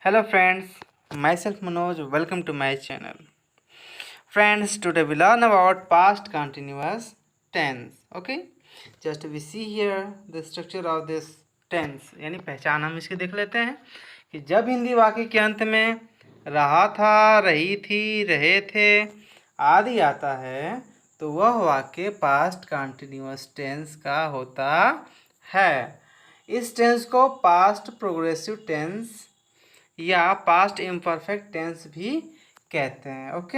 Hello friends, myself Manoj, welcome to my channel. Friends, today we learn about past continuous tense. Okay, just we see here the structure of this tense, यानी पहचान हम इसकी देख लेते हैं कि जब हिंदी वाक्य के अंत में रहा था, रही थी, रहे थे आदि आता है तो वह वाक्य पास्ट कंटिन्यूअस टेंस का होता है। इस टेंस को पास्ट प्रोग्रेसिव टेंस या पास्ट इम्परफेक्ट टेंस भी कहते हैं। ओके,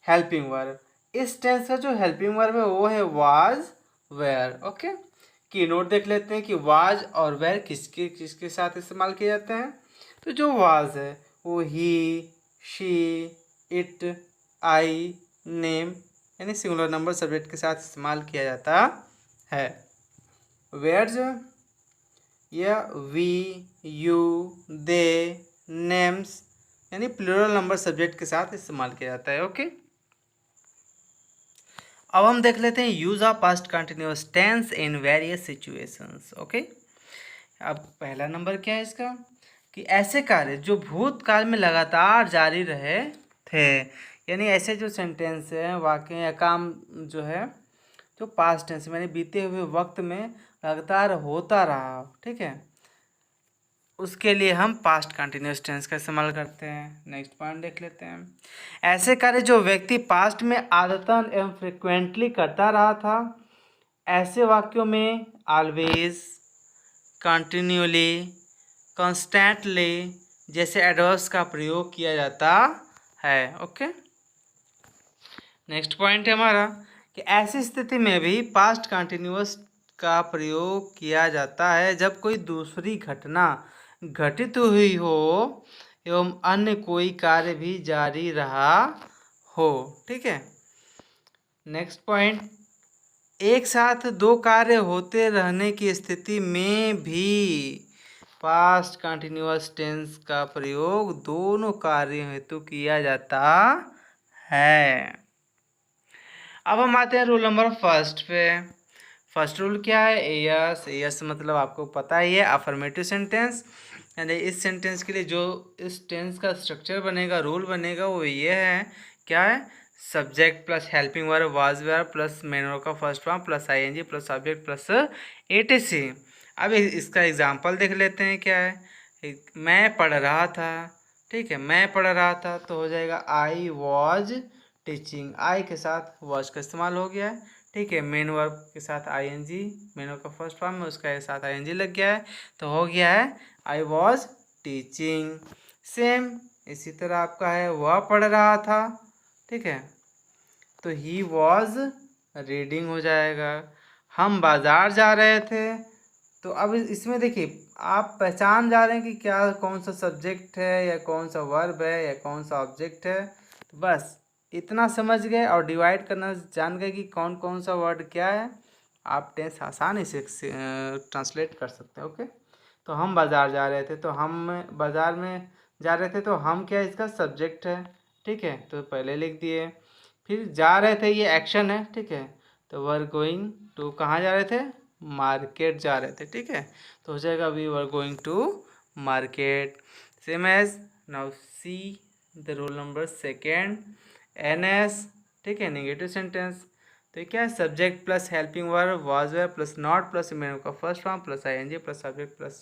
हेल्पिंग वर्ब, इस टेंस का जो हेल्पिंग वर्ब है वो है वाज वेयर। ओके, की नोट देख लेते हैं कि वाज और वेयर किसके किसके साथ इस्तेमाल किए जाते हैं। तो जो वाज है वो ही, शी, इट, आई, नेम यानी सिंगुलर नंबर सब्जेक्ट के साथ इस्तेमाल किया जाता है। वेयर जो या वी, यू, दे, नेम्स यानी प्लूरल नंबर सब्जेक्ट के साथ इस्तेमाल किया जाता है। ओके, अब हम देख लेते हैं use of past continuous tense in various situations. Okay, अब पहला नंबर क्या है इसका कि ऐसे कार्य जो भूतकाल में लगातार जारी रहे थे, यानी ऐसे जो सेंटेंस है, वाक्य या काम जो है जो पास्ट टेंस यानी बीते हुए वक्त में लगातार होता रहा, ठीक है, उसके लिए हम पास्ट कंटिन्यूअस टेंस का इस्तेमाल करते हैं। नेक्स्ट पॉइंट देख लेते हैं, ऐसे कार्य जो व्यक्ति पास्ट में आदतन एवं फ्रिक्वेंटली करता रहा था, ऐसे वाक्यों में ऑलवेज, कंटिन्यूअली, कॉन्स्टेंटली जैसे एडवर्ब्स का प्रयोग किया जाता है। ओके, नेक्स्ट पॉइंट है हमारा कि ऐसी स्थिति में भी पास्ट कंटिन्यूअस का प्रयोग किया जाता है जब कोई दूसरी घटना घटित हुई हो एवं अन्य कोई कार्य भी जारी रहा हो। ठीक है, नेक्स्ट पॉइंट, एक साथ दो कार्य होते रहने की स्थिति में भी पास्ट कंटिन्यूअस टेंस का प्रयोग दोनों कार्यों हेतु किया जाता है। अब हम आते हैं रूल नंबर फर्स्ट पे। फर्स्ट रूल क्या है? यस। यस मतलब आपको पता ही है, अफर्मेटिव सेंटेंस, यानी इस सेंटेंस के लिए जो इस टेंस का स्ट्रक्चर बनेगा, रूल बनेगा, वो ये है, क्या है? Subject plus helping verb was verb plus main verb का first form plus ING plus subject plus etc. अब इसका एग्जांपल देख लेते हैं, क्या है? मैं पढ़ रहा था, ठीक है, मैं पढ़ रहा था तो हो जाएगा आई वॉज टीचिंग। आई के साथ वॉज का इस्तेमाल हो गया है, ठीक है, मेन वर्ब के साथ आईएनजी, मेन वर्ब का फर्स्ट फॉर्म में उसका साथ आईएनजी लग गया है तो हो गया है आई वॉज टीचिंग। सेम इसी तरह आपका है वह पढ़ रहा था, ठीक है, तो ही वॉज रीडिंग हो जाएगा। हम बाजार जा रहे थे, तो अब इसमें देखिए आप पहचान जा रहे हैं कि क्या कौन सा सब्जेक्ट है या कौन सा वर्ब है या कौन सा ऑब्जेक्ट है। तो बस इतना समझ गए और डिवाइड करना जान गए कि कौन कौन सा वर्ड क्या है, आप टेंस आसानी से ट्रांसलेट कर सकते हैं। ओके, तो हम बाज़ार जा रहे थे, तो हम बाज़ार में जा रहे थे तो हम क्या इसका सब्जेक्ट है, ठीक है, तो पहले लिख दिए। फिर जा रहे थे ये एक्शन है, ठीक है, तो वर गोइंग टू, कहाँ जा रहे थे? मार्केट जा रहे थे, ठीक है, तो हो जाएगा we were going to market. Same as now see the roll number second, NS, ठीक है, नेगेटिव सेंटेंस, तो क्या है? Subject plus helping verb was were plus not plus main का first form plus ING plus subject plus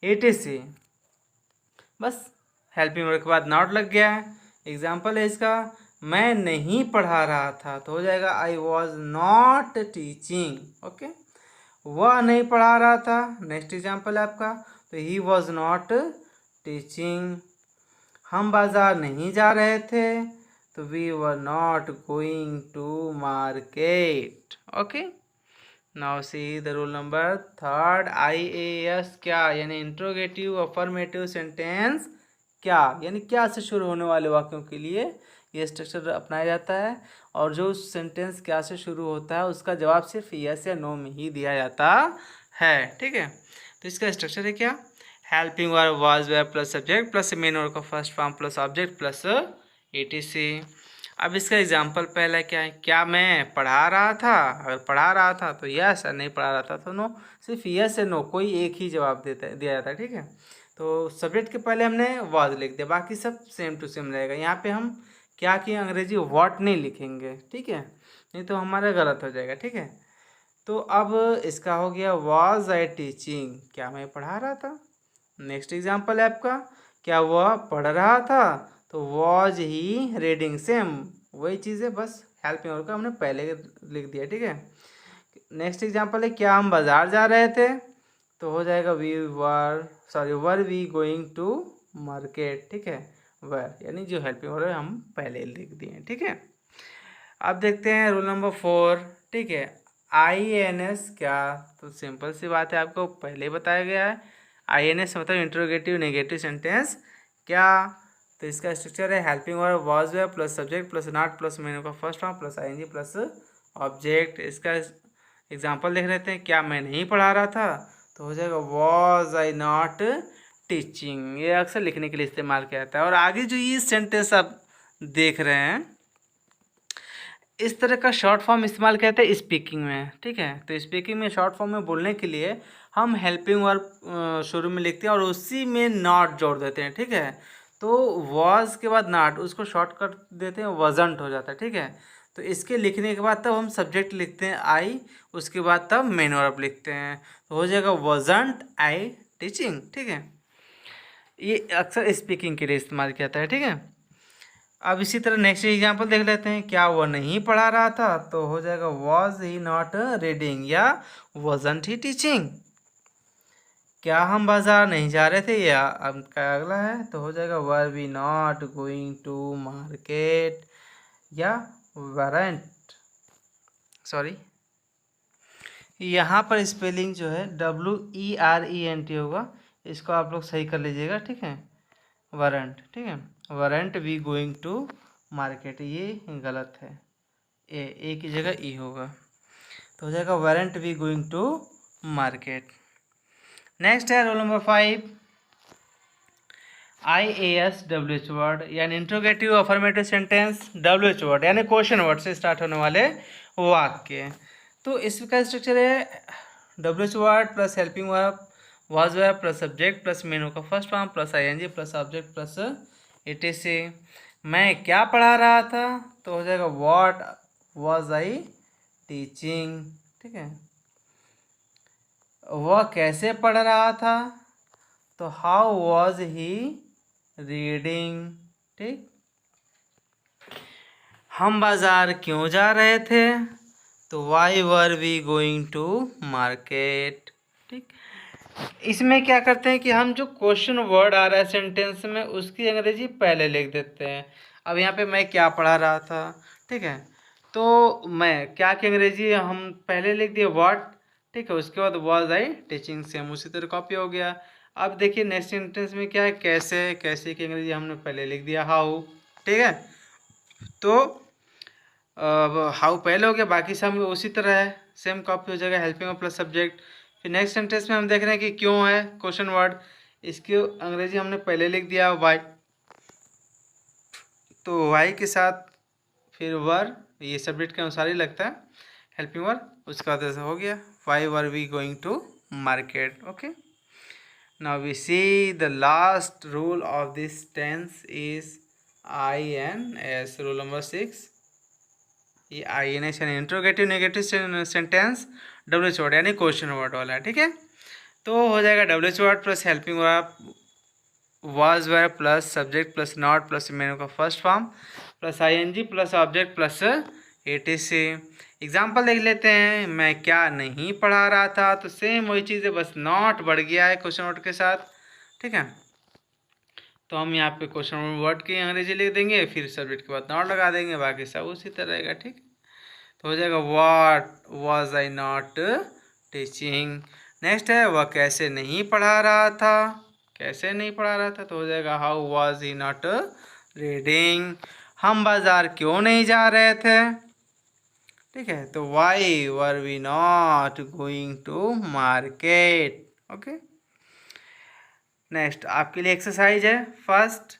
etc. बस helping verb के बाद not लग गया है। एग्जाम्पल है इसका, मैं नहीं पढ़ा रहा था तो हो जाएगा I was not teaching. Okay, वह नहीं पढ़ा रहा था, नेक्स्ट एग्जाम्पल है आपका, तो ही वॉज नॉट टीचिंग। हम बाजार नहीं जा रहे थे तो we were not going to market. Okay, now see the rule number third, IAS क्या, यानी इंट्रोगेटिव अफर्मेटिव सेंटेंस क्या, यानी क्या से शुरू होने वाले वाक्यों के लिए ये स्ट्रक्चर अपनाया जाता है, और जो सेंटेंस क्या से शुरू होता है उसका जवाब सिर्फ यस या नो में ही दिया जाता है। ठीक है, तो इसका स्ट्रक्चर है क्या? Helping verb was were plus subject plus main verb का first form plus object plus etc. अब इसका एग्जाम्पल पहला क्या है? क्या मैं पढ़ा रहा था? अगर पढ़ा रहा था तो यस, और नहीं पढ़ा रहा था तो नो। सिर्फ यस या नो, कोई एक ही जवाब दिया जाता है। ठीक है, तो सब्जेक्ट के पहले हमने वाज लिख दिया, बाकी सब सेम टू सेम रहेगा। यहाँ पे हम क्या किए, अंग्रेजी व्हाट नहीं लिखेंगे, ठीक है, नहीं तो हमारा गलत हो जाएगा, ठीक है। तो अब इसका हो गया वाज आई टीचिंग, क्या मैं पढ़ा रहा था। नेक्स्ट एग्जाम्पल है आपका, क्या वह पढ़ रहा था, तो वॉज ही रीडिंग, सेम वही चीज़ है, बस हेल्पिंग वर्ब का हमने पहले लिख दिया, ठीक है। नेक्स्ट एग्जाम्पल है, क्या हम बाजार जा रहे थे, तो हो जाएगा were we going to market, ठीक है। वर यानी जो हेल्पिंग वर्ब है हम पहले लिख दिए, ठीक है। अब देखते हैं रूल नंबर 4, ठीक है। INS क्या, तो सिंपल सी बात है, आपको पहले ही बताया गया है। INS मतलब इंट्रोगेटिव नेगेटिव सेंटेंस क्या, तो इसका स्ट्रक्चर है helping verb was were plus subject plus not plus main का first form plus ING plus object. इसका एग्जांपल देख लेते हैं, क्या मैं नहीं पढ़ा रहा था, तो हो जाएगा वाज आई नॉट टीचिंग। ये अक्सर लिखने के लिए इस्तेमाल किया जाता है। और आगे जो ये सेंटेंस आप देख रहे हैं, इस तरह का शॉर्ट फॉर्म इस्तेमाल किया जाता है स्पीकिंग में, ठीक है। तो स्पीकिंग में शॉर्ट फॉर्म में बोलने के लिए हम हेल्पिंग वर्ब शुरू में लिखते हैं और उसी में नॉट जोड़ देते हैं, ठीक है। तो वॉज के बाद नॉट, उसको शॉर्ट कर देते हैं, वजंट हो जाता है, ठीक है। तो इसके लिखने के बाद तब हम सब्जेक्ट लिखते हैं आई, उसके बाद तब मेन वर्ब लिखते हैं, तो हो जाएगा वजंट आई टीचिंग, ठीक है। ये अक्सर स्पीकिंग के लिए इस्तेमाल किया जाता है, ठीक है। अब इसी तरह नेक्स्ट एग्जांपल देख लेते हैं, क्या वह नहीं पढ़ा रहा था, तो हो जाएगा वॉज ही नॉट रीडिंग या वॉजंट ही टीचिंग। क्या हम बाजार नहीं जा रहे थे, या अब का अगला है, तो हो जाएगा were we not going to market या वरेंट, सॉरी यहाँ पर स्पेलिंग जो है WERENT होगा, इसको आप लोग सही कर लीजिएगा, ठीक है। वरेंट, ठीक है, weren't we going to market, ये गलत है, ए की जगह ई होगा, तो हो जाएगा weren't we going to market. Next है रोल नंबर 5, IASWH वर्ड यानी interrogative affirmative sentence, WH word यानी क्वेश्चन वर्ड से स्टार्ट होने वाले वाक्य। तो इसका स्ट्रक्चर है WH word plus helping verb was verb plus subject plus main का first form plus ING plus object plus etc। मैं क्या पढ़ा रहा था, तो हो जाएगा व्हाट वाज आई टीचिंग, ठीक है। वह कैसे पढ़ रहा था, तो हाउ वॉज ही रीडिंग, ठीक। हम बाजार क्यों जा रहे थे, तो why were we going to market, ठीक। इसमें क्या करते हैं कि हम जो क्वेश्चन वर्ड आ रहा है सेंटेंस में उसकी अंग्रेजी पहले लिख देते हैं। अब यहाँ पे मैं क्या पढ़ा रहा था, ठीक है, तो मैं क्या की अंग्रेजी हम पहले लिख दिए व्हाट, ठीक है, उसके बाद वाज आई टीचिंग, सेम उसी तरह कॉपी हो गया। अब देखिए नेक्स्ट सेंटेंस में क्या है, कैसे, कैसे की अंग्रेजी हमने पहले लिख दिया हाउ, ठीक है। तो अब हाउ पहले हो गया, बाकी सब उसी तरह है, सेम कॉपी हो जाएगा, हेल्पिंग प्लस सब्जेक्ट। फिर नेक्स्ट सेंटेंस में हम देख रहे हैं कि क्यों है क्वेश्चन वर्ड, इसकी अंग्रेजी हमने पहले लिख दिया वाई, तो वाई के साथ फिर वर, ये सब्जेक्ट के अनुसार ही लगता है हेल्पिंग वर्ड, उसका बाद हो गया why were we going to market, okay. Now we see the last rule of this tense is INS, rule number 6। ये INS यानी interrogative negative sentence, WH word यानी क्वेश्चन वर्ड वाला है, ठीक है। तो हो जाएगा WH word plus helping verb was verb plus subject plus not plus main का first form plus ING plus object plus etc। Example देख लेते हैं, मैं क्या नहीं पढ़ा रहा था, तो सेम वही चीज़ है, बस नॉट बढ़ गया है क्वेश्चन वर्ड के साथ, ठीक है। तो हम यहाँ पे क्वेश्चन वर्ड की अंग्रेजी लिख देंगे, फिर सब्जेक्ट के बाद नॉट लगा देंगे, बाकी सब उसी तरह रहेगा, ठीक। तो हो जाएगा what was I not teaching. Next है, वह कैसे नहीं पढ़ा रहा था, कैसे नहीं पढ़ा रहा था, तो हो जाएगा how was he not reading. हम बाजार क्यों नहीं जा रहे थे, ठीक है, तो why were we not going to market, okay. Next आपके लिए एक्सरसाइज है फर्स्ट,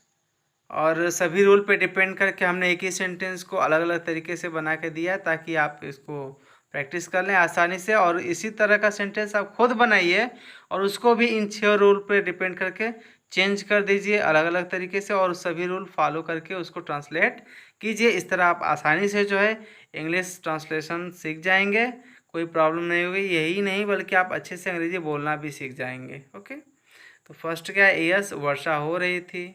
और सभी रूल पे डिपेंड करके हमने एक ही सेंटेंस को अलग अलग तरीके से बना के दिया ताकि आप इसको प्रैक्टिस कर लें आसानी से, और इसी तरह का सेंटेंस आप खुद बनाइए और उसको भी इन 6 रूल पे डिपेंड करके चेंज कर दीजिए अलग अलग तरीके से, और सभी रूल फॉलो करके उसको ट्रांसलेट कीजिए। इस तरह आप आसानी से जो है इंग्लिश ट्रांसलेशन सीख जाएंगे, कोई प्रॉब्लम नहीं होगी। यही नहीं बल्कि आप अच्छे से अंग्रेजी बोलना भी सीख जाएंगे। ओके, तो फर्स्ट क्या है, यस वर्षा हो रही थी,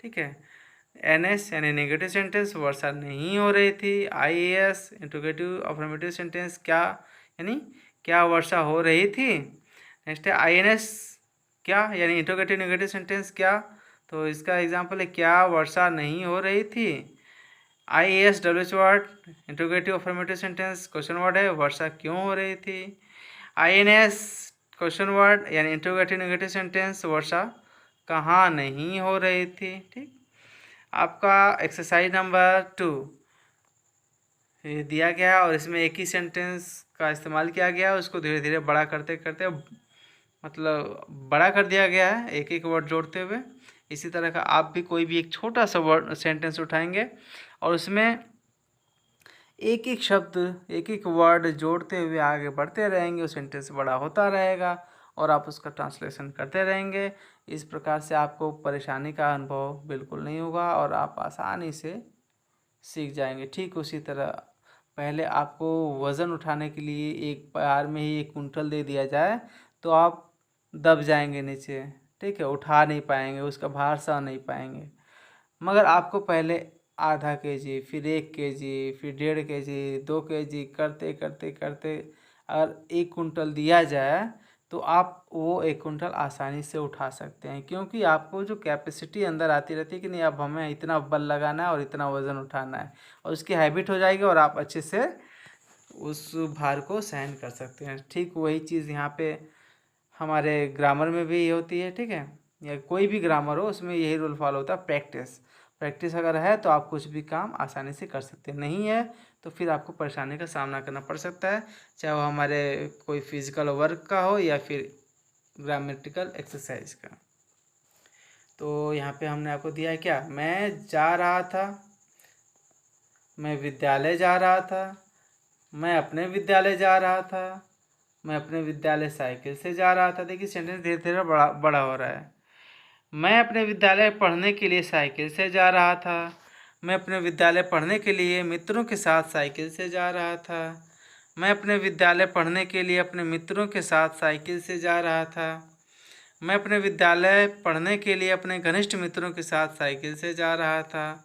ठीक है। NS यानी नेगेटिव सेंटेंस, वर्षा नहीं हो रही थी। IAS इंट्रोगेटिव अफर्मेटिव सेंटेंस, क्या यानी क्या वर्षा हो रही थी। नेक्स्ट है INS, क्या यानी इंट्रोगेटिव नेगेटिव सेंटेंस, क्या, तो इसका एग्जांपल है क्या वर्षा नहीं हो रही थी। IAS WH word interrogative affirmative sentence, question word है, वर्षा क्यों हो रही थी। INS क्वेश्चन वर्ड यानी इंट्रोगेटिव नेगेटिव सेंटेंस, वर्षा कहाँ नहीं हो रही थी। ठीक, आपका एक्सरसाइज नंबर 2 ये दिया गया और इसमें एक ही सेंटेंस का इस्तेमाल किया गया, उसको धीरे धीरे बड़ा करते करते मतलब बड़ा कर दिया गया है एक एक वर्ड जोड़ते हुए। इसी तरह का आप भी कोई भी एक छोटा सा वर्ड सेंटेंस उठाएंगे और उसमें एक एक शब्द एक एक वर्ड जोड़ते हुए आगे बढ़ते रहेंगे, वो सेंटेंस बड़ा होता रहेगा और आप उसका ट्रांसलेशन करते रहेंगे। इस प्रकार से आपको परेशानी का अनुभव बिल्कुल नहीं होगा और आप आसानी से सीख जाएंगे। ठीक उसी तरह पहले आपको वज़न उठाने के लिए एक बार में ही 1 कुंटल दे दिया जाए तो आप दब जाएंगे नीचे, ठीक है, उठा नहीं पाएंगे, उसका भार सह नहीं पाएंगे। मगर आपको पहले आधा केजी, फिर 1 केजी, फिर 1.5 केजी, 2 केजी करते करते करते अगर 1 कुंटल दिया जाए तो आप वो 1 कुंटल आसानी से उठा सकते हैं, क्योंकि आपको जो कैपेसिटी अंदर आती रहती है कि नहीं अब हमें इतना बल लगाना है और इतना वज़न उठाना है, और उसकी हैबिट हो जाएगी और आप अच्छे से उस भार को सहन कर सकते हैं। ठीक वही चीज़ यहाँ पे हमारे ग्रामर में भी होती है, ठीक है, या कोई भी ग्रामर हो उसमें यही रूल फॉलो होता है, प्रैक्टिस। प्रैक्टिस अगर है तो आप कुछ भी काम आसानी से कर सकते हैं, नहीं है तो फिर आपको परेशानी का सामना करना पड़ सकता है, चाहे वो हमारे कोई फिजिकल वर्क का हो या फिर ग्रामेटिकल एक्सरसाइज का। तो यहाँ पे हमने आपको दिया है क्या, मैं जा रहा था, मैं विद्यालय जा रहा था, मैं अपने विद्यालय जा रहा था, मैं अपने विद्यालय साइकिल से जा रहा था। देखिए सेंटेंस धीरे धीरे बड़ा बड़ा हो रहा है। मैं अपने विद्यालय पढ़ने के लिए साइकिल से जा रहा था, मैं अपने विद्यालय पढ़ने के लिए मित्रों के साथ साइकिल से जा रहा था, मैं अपने विद्यालय पढ़ने के लिए अपने मित्रों के साथ साइकिल से जा रहा था, मैं अपने विद्यालय पढ़ने के लिए अपने घनिष्ठ मित्रों के साथ साइकिल से जा रहा था,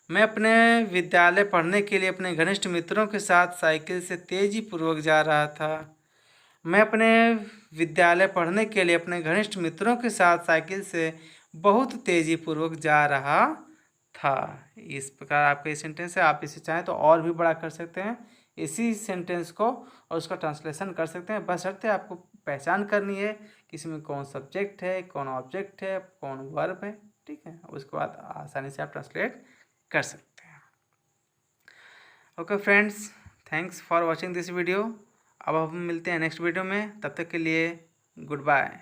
मैं अपने विद्यालय पढ़ने के लिए अपने घनिष्ठ मित्रों के साथ साइकिल से तेज़ी पूर्वक जा रहा था, मैं अपने विद्यालय पढ़ने के लिए अपने घनिष्ठ मित्रों के साथ साइकिल से बहुत तेज़ी पूर्वक जा रहा था। इस प्रकार आपका ये सेंटेंस है। आप इसे चाहें तो और भी बड़ा कर सकते हैं इसी सेंटेंस को और उसका ट्रांसलेशन कर सकते हैं, बशर्ते आपको पहचान करनी है कि इसमें कौन सब्जेक्ट है, कौन ऑब्जेक्ट है, कौन वर्ब है, ठीक है, उसके बाद आसानी से आप ट्रांसलेट कर सकते हैं। Okay friends, thanks for watching this video. अब हम मिलते हैं नेक्स्ट वीडियो में, तब तक के लिए गुड बाय।